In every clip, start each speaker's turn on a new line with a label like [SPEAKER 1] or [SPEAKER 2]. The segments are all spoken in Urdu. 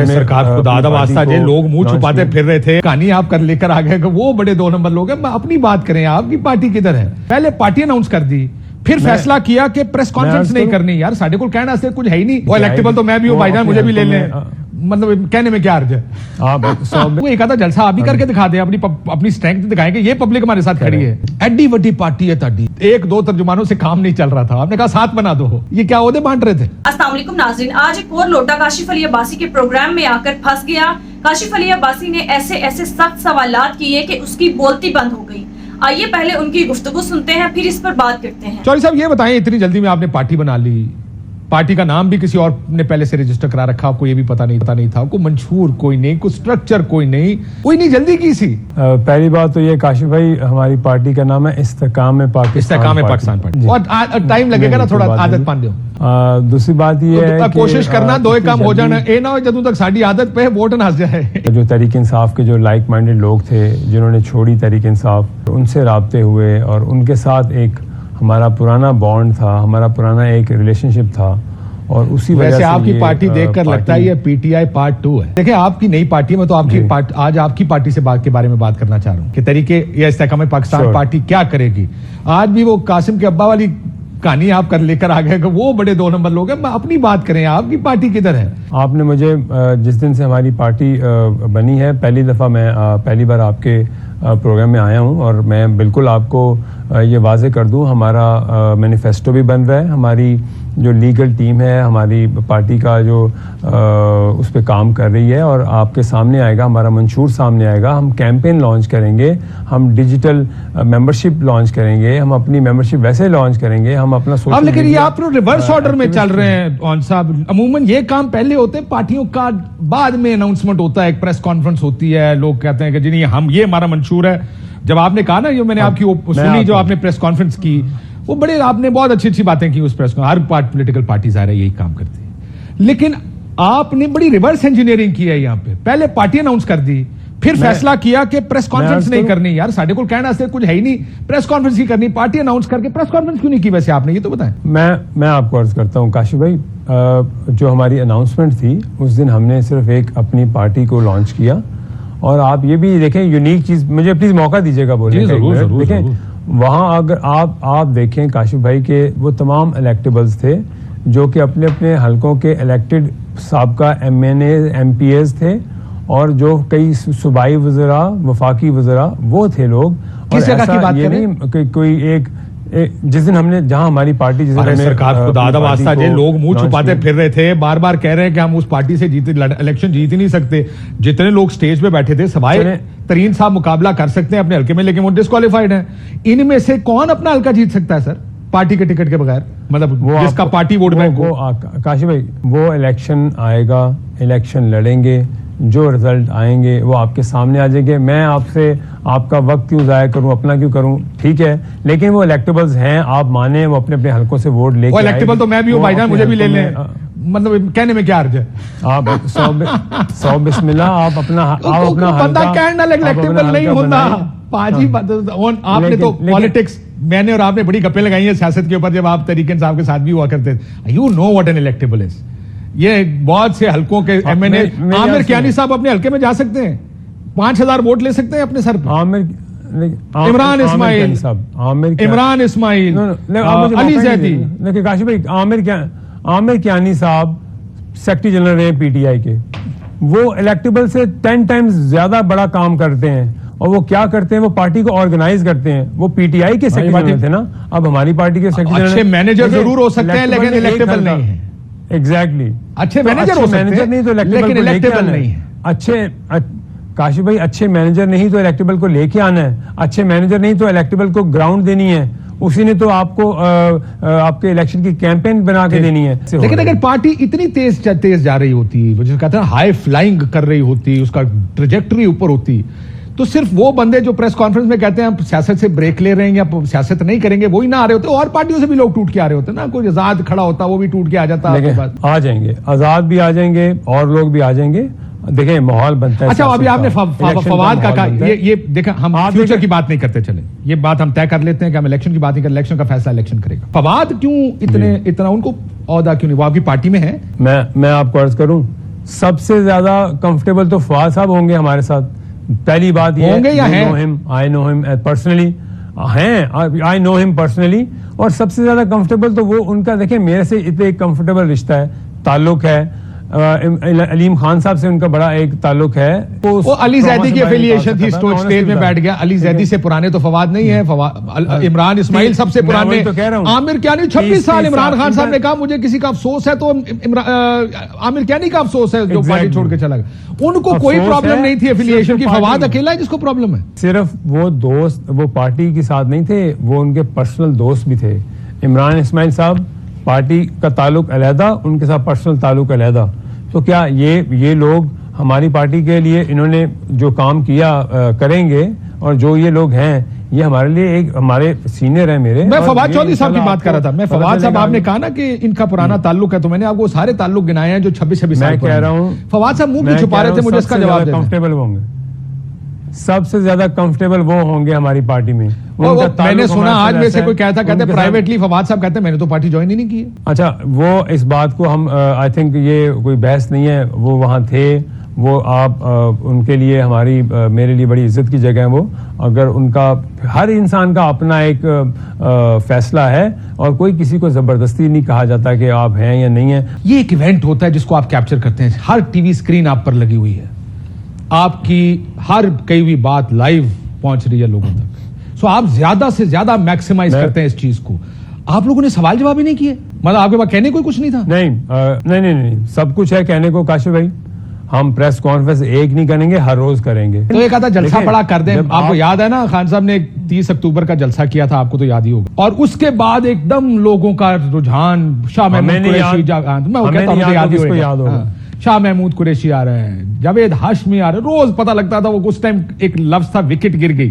[SPEAKER 1] سرکار خدا دا واسطہ جی لوگ منہ چھپاتے پھر رہے تھے، کہانی آپ کر لے کر آ گئے کہ وہ بڑے 2 نمبر لوگ ہیں. اپنی بات کریں، آپ کی پارٹی کدھر ہے؟ پہلے پارٹی اناؤنس کر دی، پھر فیصلہ کیا کہ پریس کانفرنس نہیں کرنی. یار ساڈے کول کہنا سے کچھ ہے ہی نہیں. وہ الیکٹیبل تو میں بھی ہوں بھائی جان، مجھے بھی لے لیں. مطلب کہنے میں کیا عرض ہے؟ وہ ایک آدھا جلسہ آپ بھی کر کے دکھا دیں، اپنی اسٹرینتھ دکھائیں کہ یہ پبلک ہمارے ساتھ کھڑی ہے. ایڈی وڈی پارٹی ہے تاڈی، 1-2 ترجمانوں سے کام نہیں چل رہا تھا، آپ نے کہا 7 بنا دو. یہ کیا عہدے بانٹ رہے تھے؟
[SPEAKER 2] السلام علیکم ناظرین، آج ایک اور لوٹا کاشف علی عباسی کے پروگرام میں آ کر پھنس گیا. کاشف علی عباسی نے ایسے سخت سوالات کیے کہ اس کی بولتی بند ہو گئی. آئیے پہلے ان کی گفتگو سنتے ہیں، پھر اس پر بات کرتے ہیں.
[SPEAKER 1] چوہدری صاحب یہ بتائیں، اتنی جلدی میں آپ نے پارٹی بنا لی، پارٹی کا نام بھی کسی اور نے پہلے سے رجسٹر کرا رکھا، آپ کو یہ بھی پتا نہیں تھا، کوئی منشور کوئی نہیں، کوئی سٹرکچر کوئی نہیں جلدی کی سی.
[SPEAKER 3] پہلی بات تو یہ کاشف بھائی، ہماری پارٹی کا نام ہے استحکام پاکستان
[SPEAKER 1] پارٹی، اور ٹائم لگے گا نا تھوڑا عادت پان دیو.
[SPEAKER 3] دوسری بات یہ ہے کہ
[SPEAKER 1] کوشش کرنا دو ایک کام ہو جانا، اے نہ ہو جدوں تک ساڈی عادت پہ ووٹ نہ ہس جائے.
[SPEAKER 3] جو تحریک انصاف کے جو لائک مائنڈڈ لوگ تھے، جنہوں نے چھوڑی تحریک انصاف، ان سے رابطے ہوئے اور ان کے ساتھ ایک ہمارا پرانا بانڈ تھا، ہمارا پرانا ایک ریلیشن شپ تھا، اور اسی وجہ سے
[SPEAKER 1] آپ کی پارٹی دیکھ کر لگتا ہے یہ پی ٹی آئی پارٹ 2 ہے. دیکھیں آپ کی نئی پارٹی میں تو آپ کی آج آپ کی پارٹی سے بات کے بارے میں بات کرنا چاہ رہا ہوں کہ طریقے یا استحکام پاکستان پارٹی کیا کرے گی. آج بھی وہ قاسم کے ابا والی کہانی آپ کر لے کر آ گئے کہ وہ بڑے 2 نمبر لوگ ہیں. اپنی بات کریں، آپ کی پارٹی کدھر ہے؟
[SPEAKER 3] آپ نے مجھے جس دن سے ہماری پارٹی بنی ہے، پہلی دفعہ میں پہلی بار آپ کے پروگرام میں آیا ہوں، اور میں بالکل آپ کو یہ واضح کر دوں، ہمارا مینیفیسٹو بھی بن رہا ہے، ہماری جو لیگل ٹیم ہے ہماری پارٹی کا جو اس پہ کام کر رہی ہے، اور آپ کے سامنے آئے گا، ہمارا منشور سامنے آئے گا. ہم کیمپین لانچ کریں گے، ہم ڈیجیٹل ممبرشپ لانچ کریں گے، ہم اپنی ممبرشپ ویسے لانچ کریں گے، ہم اپنا
[SPEAKER 1] اب لیکن یہ آپ ریورس آرڈر میں چل رہے ہیں اون صاحب. عموماً یہ کام پہلے ہوتے ہیں پارٹیوں کا، بعد میں اناؤنسمنٹ ہوتا ہے، ایک پریس کانفرنس ہوتی ہے، لوگ کہتے ہیں کہ جی ہم یہ ہمارا منشور ہے. جب آپ نے کہا نا، یہ میں نے آپ کی سنی جو آپ نے پریس کانفرنس کی، وہ بڑے آپ نے بہت اچھی باتیں کی اس پریس کو. ہر پولیٹیکل پارٹی ظاہر ہے یہی کام کرتی ہے، لیکن آپ نے بڑی ریورس انجینئرنگ کی ہے یہاں پہ. پہلے پارٹی اناؤنس کر دی، پھر فیصلہ کیا کہ پریس کانفرنس نہیں کرنی. یار ساڈے کول کہنا سے کچھ ہے ہی نہیں، پریس کانفرنس ہی کرنی. پارٹی اناؤنس کر کے پریس کانفرنس کیوں نہیں کی ویسے آپ نے؟ یہ تو بتائیں.
[SPEAKER 3] میں آپ کو عرض کرتا ہوں کاشف بھائی، جو ہماری اناؤنسمنٹ تھی اس دن ہم نے صرف ایک اپنی پارٹی کو لانچ کیا. اور آپ یہ بھی دیکھیں، یونیک چیز، مجھے پلیز موقع دیجیے گا بولنے کا. دیکھیں وہاں اگر آپ دیکھیں کاشف بھائی کہ وہ تمام الیکٹیبلز تھے جو کہ اپنے اپنے حلقوں کے الیکٹڈ سابقہ ایم پی ایز تھے، اور جو کئی صوبائی وزراء، وفاقی وزراء وہ تھے لوگ. اور ایسا یہ نہیں کہ کوئی ایک جس دن ہم نے جہاں ہماری پارٹی
[SPEAKER 1] سرکار خدا دا واسطہ جی لوگ منہ چھپاتے پھر رہے تھے، بار بار کہہ رہے ہیں کہ ہم اس پارٹی سے الیکشن جیت ہی نہیں سکتے. جتنے لوگ سٹیج پہ بیٹھے تھے سوائے ترین صاحب مقابلہ کر سکتے ہیں اپنے حلقے میں، لیکن وہ ڈسکوالیفائڈ ہیں. ان میں سے کون اپنا حلقہ جیت سکتا ہے سر پارٹی کے ٹکٹ کے بغیر؟ مطلب جس کا پارٹی ووٹ بینک ہو.
[SPEAKER 3] کاشف بھائی وہ الیکشن آئے گا، الیکشن لڑیں گے، جو رزلٹ آئیں گے وہ آپ کے سامنے آ جائیں گے. میں آپ سے آپ کا وقت کیوں ضائع کروں، اپنا کیوں کروں؟ ٹھیک ہے، لیکن وہ الیکٹیبلز ہیں، آپ مانیں، وہ اپنے اپنے حلقوں سے ووٹ لے کے
[SPEAKER 1] الیکٹیبل تو میں بھی ہوں بھائی جان، مجھے بھی لے لیں. مطلب کہنے میں کیا عرض ہے؟
[SPEAKER 3] آپ 100 بسم اللہ، آپ اپنا
[SPEAKER 1] بندہ کہنا الیکٹیبل نہیں ہوتا پاجی. آپ نے تو پالیٹکس، میں نے اور آپ نے بڑی گپیں لگائی ہیں سیاست کے اوپر جب آپ طریق انصاف کے ساتھ بھی ہوا کرتے تھے. You know what an electable is. یہ بہت سے حلقوں کے M N A, Amir Kiani صاحب اپنے حلقے میں جا سکتے ہیں، 5000 ووٹ لے سکتے ہیں اپنے سر پہ. عمران اسماعیل، علی زیدی.
[SPEAKER 3] لیکن کاشف بھائی، عامر کیانی صاحب سیکرٹری جنرل رہے پی ٹی آئی کے، وہ الیکٹیبل سے 10 ٹائمز زیادہ بڑا کام کرتے ہیں. اور وہ کیا کرتے ہیں؟ وہ پارٹی کو آرگنائز کرتے ہیں. وہ پی ٹی آئی کے سیکرٹری جنرل تھے نا، اب ہماری پارٹی کے سیکرٹری جنرل.
[SPEAKER 1] اچھے مینیجر ضرور ہو سکتے ہیں لیکن الیکٹیبل نہیں ہیں.
[SPEAKER 3] ایگزیکٹلی،
[SPEAKER 1] اچھے مینیجر ہو سکتے ہیں
[SPEAKER 3] نہیں تو
[SPEAKER 1] الیکٹیبل نہیں ہے.
[SPEAKER 3] اچھے کاشف بھائی، اچھے مینیجر نہیں تو الیکٹیبل کو لے کے آنا ہے، اچھے مینیجر نہیں تو الیکٹیبل کو گراؤنڈ دینی ہے، اسی نے تو آپ کو آپ کے الیکشن کی کیمپین بنا کے دینی ہے.
[SPEAKER 1] لیکن اگر پارٹی اتنی تیز جا رہی ہوتی، وہ جو کہتے ہیں ہائی فلائنگ کر رہی ہوتی، اس کا ٹریجیکٹری اوپر ہوتی، تو صرف وہ بندے جو پریس کانفرنس میں کہتے ہیں ہم سیاست سے بریک لے رہے ہیں یا سیاست نہیں کریں گے وہی نہ آ رہے ہوتے، اور پارٹیوں سے بھی لوگ ٹوٹ کے آ رہے ہوتے نا. کوئی آزاد کھڑا ہوتا وہ بھی ٹوٹ کے آ جاتا.
[SPEAKER 3] آ جائیں گے، آزاد بھی آ جائیں گے اور لوگ بھی آ جائیں گے. دیکھیں ماحول بنتا ہے.
[SPEAKER 1] اچھا ابھی آپ نے فواد کا کہا، یہ دیکھیں ہم فیوچر کی بات نہیں کرتے، چلیں یہ بات ہم طے کر لیتے ہیں کہ ہم الیکشن کی بات نہیں کریں، الیکشن کا فیصلہ الیکشن کرے گا. فواد کیوں اتنا ان کو عہدہ کیوں نہیں؟ وہ آپ کی پارٹی میں ہے.
[SPEAKER 3] میں آپ کو عرض کروں، سب سے زیادہ کمفرٹیبل تو فواد صاحب ہوں گے ہمارے ساتھ. پہلی بات یہ
[SPEAKER 1] ہوں گے یا ہیں؟
[SPEAKER 3] I know him personally. I know him personally. اور سب سے زیادہ کمفرٹیبل تو وہ ان کا دیکھیں میرے سے اتنا ایک کمفرٹیبل رشتہ ہے, تعلق ہے. علیم خان صاحب سے ان کا بڑا ایک تعلق ہے.
[SPEAKER 1] وہ علی زیدی کی افیلیشن تھی, اسٹیج میں بیٹھ گیا. علی زیدی سے پرانے تو فواد نہیں ہے, عمران اسماعیل سب سے پرانے. عامر کیانی 26 سال عمران خان صاحب نے کہا مجھے کسی کا افسوس ہے تو عامر کیانی کا افسوس ہے جو پارٹی چھوڑ کے چلا گیا. ان کو کوئی پرابلم نہیں تھی افیلیشن کی, فواد اکیلا ہے جس کو پرابلم ہے.
[SPEAKER 3] صرف وہ دوست وہ پارٹی کے ساتھ نہیں تھے, وہ ان کے پرسنل دوست بھی تھے. عمران اسماعیل صاحب پارٹی کا تعلق علیحدہ, ان کے ساتھ پرسنل تعلق علیحدہ. تو کیا یہ لوگ ہماری پارٹی کے لیے انہوں نے جو کام کیا کریں گے, اور جو یہ لوگ ہیں یہ ہمارے لیے ایک ہمارے سینئر ہیں میرے.
[SPEAKER 1] میں فواد چودھری صاحب کی بات کر رہا تھا. میں فواد صاحب آپ نے کہا نا کہ ان کا پرانا تعلق ہے, تو میں نے آپ کو سارے تعلق گنائے ہیں جو 26 سال.
[SPEAKER 3] میں کہہ رہا ہوں
[SPEAKER 1] فواد صاحب منہ کیوں چھپا رہے تھے, مجھے اس کا جواب دیں.
[SPEAKER 3] کمفرٹیبل ہوں گے, سب سے زیادہ کمفرٹیبل وہ ہوں گے ہماری پارٹی میں.
[SPEAKER 1] میں نے سنا آج میں سے کوئی کہتا کہتے پرائیویٹلی فواد صاحب کہتے ہیں میں نے تو پارٹی جوائن ہی نہیں کی.
[SPEAKER 3] اچھا, وہ اس بات کو ہم آئی تھنک یہ کوئی بحث نہیں ہے, وہ وہاں تھے, وہ آپ ان کے لیے ہماری میرے لیے بڑی عزت کی جگہ ہے وہ. اگر ان کا ہر انسان کا اپنا ایک فیصلہ ہے, اور کوئی کسی کو زبردستی نہیں کہا جاتا کہ آپ ہیں یا نہیں ہیں.
[SPEAKER 1] یہ ایک ایونٹ ہوتا ہے جس کو آپ کیپچر کرتے ہیں, ہر ٹی وی اسکرین آپ پر لگی ہوئی ہے, آپ کی ہر کئی ہوئی بات لائیو پہنچ رہی ہے لوگوں تک. سو آپ زیادہ سے زیادہ میکسیمائز کرتے ہیں اس چیز کو. آپ لوگوں نے سوال جواب ہی نہیں کیے, مطلب آپ کے پاس کہنے کو کچھ نہیں تھا؟
[SPEAKER 3] نہیں, سب کچھ ہے کہنے کو کاشف بھائی. ہم پریس کانفرنس ایک نہیں کریں گے, ہر روز کریں گے.
[SPEAKER 1] تو ایک آدھا جلسہ بڑا کر دیں. آپ کو یاد ہے نا خان صاحب نے 30 اکتوبر کا جلسہ کیا تھا, آپ کو تو یاد ہی ہوگا. اور اس کے بعد ایک دم لوگوں کا رجحان شاہ محمود قریشی آ رہے ہیں, جاوید ہاشمی آ رہے ہیں. روز پتہ لگتا تھا, وہ اس ٹائم ایک لفظ تھا وکٹ گر گئی,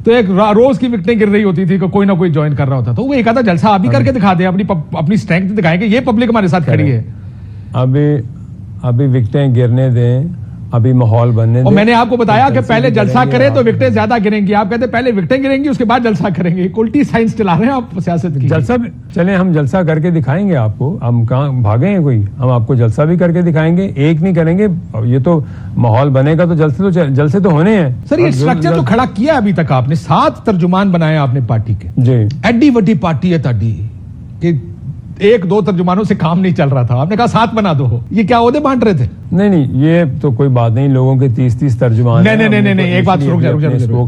[SPEAKER 1] تو ایک روز کی وکٹیں گر رہی ہوتی تھی کہ کوئی نہ کوئی جوائن کر رہا ہوتا. تو وہ ایک آدھا جلسہ آپ بھی کر کے دکھا دیں, اپنی اسٹرینتھ دکھائیں کہ یہ پبلک ہمارے ساتھ کھڑی ہے.
[SPEAKER 3] ابھی وکٹیں گرنے دیں, ابھی ماحول بننے دیں.
[SPEAKER 1] اور میں نے آپ کو بتایا کہ پہلے جلسہ کریں تو وکٹیں زیادہ گریں گی. آپ کہتے ہیں پہلے وکٹیں گریں گی اس کے بعد جلسہ کریں گے. الٹی سائنس چلا رہے ہیں آپ سیاست کی.
[SPEAKER 3] جلسہ چلیں ہم جلسہ کر کے دکھائیں گے آپ کو. ہم کہاں بھاگے ہیں کوئی, ہم آپ کو جلسہ بھی کر کے دکھائیں گے. ایک نہیں کریں گے, یہ تو ماحول بنے گا تو جلسے تو ہونے ہیں.
[SPEAKER 1] سر یہ اسٹرکچر تو کھڑا کیا ابھی تک آپ نے, 7 ترجمان بنائے آپ نے پارٹی کے.
[SPEAKER 3] جی,
[SPEAKER 1] ایڈی وڈی پارٹی ہے تاڈی کہ 1-2 ترجمانوں سے کام نہیں چل رہا تھا, آپ نے کہا 7 بنا دو. یہ کیا عہدے بانٹ رہے تھے؟
[SPEAKER 3] نہیں, یہ تو کوئی بات نہیں. لوگوں کے 30 ترجمان.
[SPEAKER 1] نہیں, ایک بات رک جائے.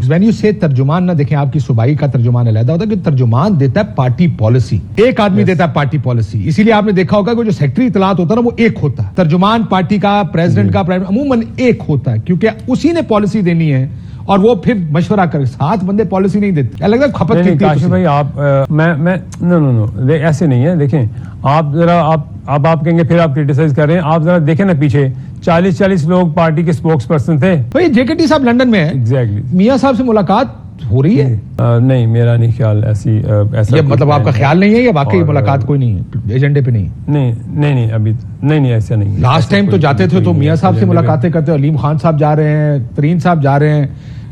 [SPEAKER 1] وین یو سے ترجمان, نہ دیکھیں آپ کی صوبائی کا ترجمان علیحدہ ہوتا ہے, کہ ترجمان دیتا ہے پارٹی پالیسی. ایک آدمی دیتا ہے پارٹی پالیسی. اسی لیے آپ نے دیکھا ہوگا کہ جو سیکرٹری اطلاعات ہوتا ہے نا وہ ایک ہوتا ہے. ترجمان پارٹی کا, پریزیڈنٹ کا عموماً ایک ہوتا ہے, کیونکہ اسی نے پالیسی دینی ہے اور وہ پھر مشورہ کرے. 7 بندے پالیسی نہیں دیتے. لگتا ہے کھپت کی
[SPEAKER 3] کاشف بھائی آپ میں نو ایسے نہیں ہے. دیکھیں آپ ذرا آپ کہیں گے پھر آپ کریٹیسائز کر رہے ہیں. آپ ذرا دیکھیں نا پیچھے 40 لوگ پارٹی کے سپوکس پرسن تھے.
[SPEAKER 1] بھائی جے کے ٹی صاحب لندن میں ہیں,
[SPEAKER 3] ایگزیکٹلی
[SPEAKER 1] میاں صاحب سے ملاقات ہو رہی ہے؟
[SPEAKER 3] نہیں, میرا نہیں خیال ایسا.
[SPEAKER 1] مطلب آپ کا خیال نہیں ہے یا واقعی ملاقات کوئی نہیں ہے, ایجنڈے پہ نہیں؟
[SPEAKER 3] نہیں ابھی نہیں, ایسا نہیں.
[SPEAKER 1] لاسٹ ٹائم تو جاتے تھے تو میاں صاحب سے ملاقاتیں کرتے. علیم خان صاحب جا رہے ہیں, ترین صاحب جا رہے ہیں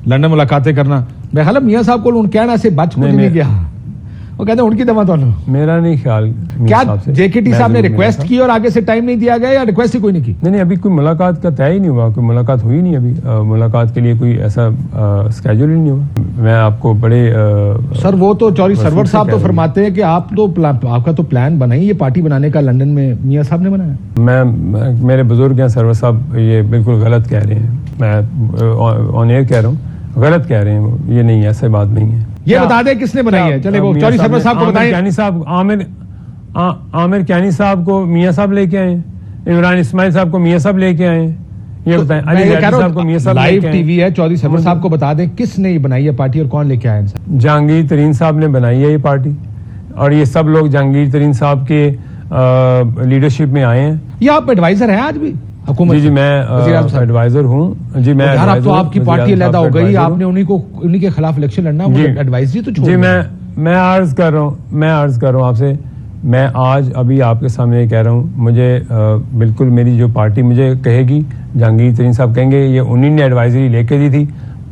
[SPEAKER 1] لندن ملاقاتیں کرنا. میں خیال میاں صاحب کو ان کہنا سے بچ کو نہیں گیا, وہ کہتے ہیں ان کی دوا تو
[SPEAKER 3] میرا نہیں خیال.
[SPEAKER 1] کیا جے کے ٹی صاحب نے ریکویسٹ کی اور آگے سے ٹائم نہیں دیا گیا, یا ریکویسٹ ہی کوئی نہیں کی؟
[SPEAKER 3] نہیں, ابھی کوئی ملاقات کا طے ہی نہیں ہوا, کوئی ملاقات ہوئی نہیں. ابھی ملاقات کے لیے کوئی ایسا اسکیجول ہی نہیں ہوا. میں آپ کو بڑے
[SPEAKER 1] سر وہ تو چوری سرور صاحب تو فرماتے ہیں کہ آپ کا تو پلان بنا ہی یہ پارٹی بنانے کا لندن میں میاں صاحب نے بنایا.
[SPEAKER 3] میرے بزرگ ہیں سرور صاحب, یہ بالکل غلط کہہ رہے ہیں. میں آن ایئر کہہ رہا ہوں, غلط کہہ رہے ہیں. یہ نہیں, ایسا بات نہیں ہے.
[SPEAKER 1] یہ بتا دیں کس نے بنائی ہے. چلے وہ چوری سرور صاحب کو بتائیں.
[SPEAKER 3] عامر کیانی صاحب کو میاں صاحب لے کے آئے, عمران اسماعیل صاحب کو میاں صاحب لے کے آئے. یہ بتائیں علی زیدی صاحب کو میاں صاحب
[SPEAKER 1] لائیو ٹی وی ہے, چوری سرور صاحب کو بتا دیں کس نے یہ بنائی ہے پارٹی اور کون لے کے آئے ہیں؟
[SPEAKER 3] جہانگیر ترین صاحب نے بنائی ہے یہ پارٹی, اور یہ سب لوگ جہانگیر ترین صاحب کے لیڈرشپ میں آئے ہیں.
[SPEAKER 1] یہ آپ ایڈوائزر ہیں آج بھی حکومت؟
[SPEAKER 3] جی میں ایڈوائزر ہوں. جی میں
[SPEAKER 1] یار اب تو آپ کی پارٹی علیحدہ ہو گئی, آپ نے انہی کے خلاف الیکشن لڑنا, ایڈوائزری تو چھوڑ.
[SPEAKER 3] جی میں عرض کر رہا ہوں آپ سے, میں آج ابھی آپ کے سامنے کہہ رہا ہوں, مجھے بالکل میری جو پارٹی مجھے کہے گی, جہانگیر ترین صاحب کہیں گے یہ انہی نے ایڈوائزری لے کے دی تھی,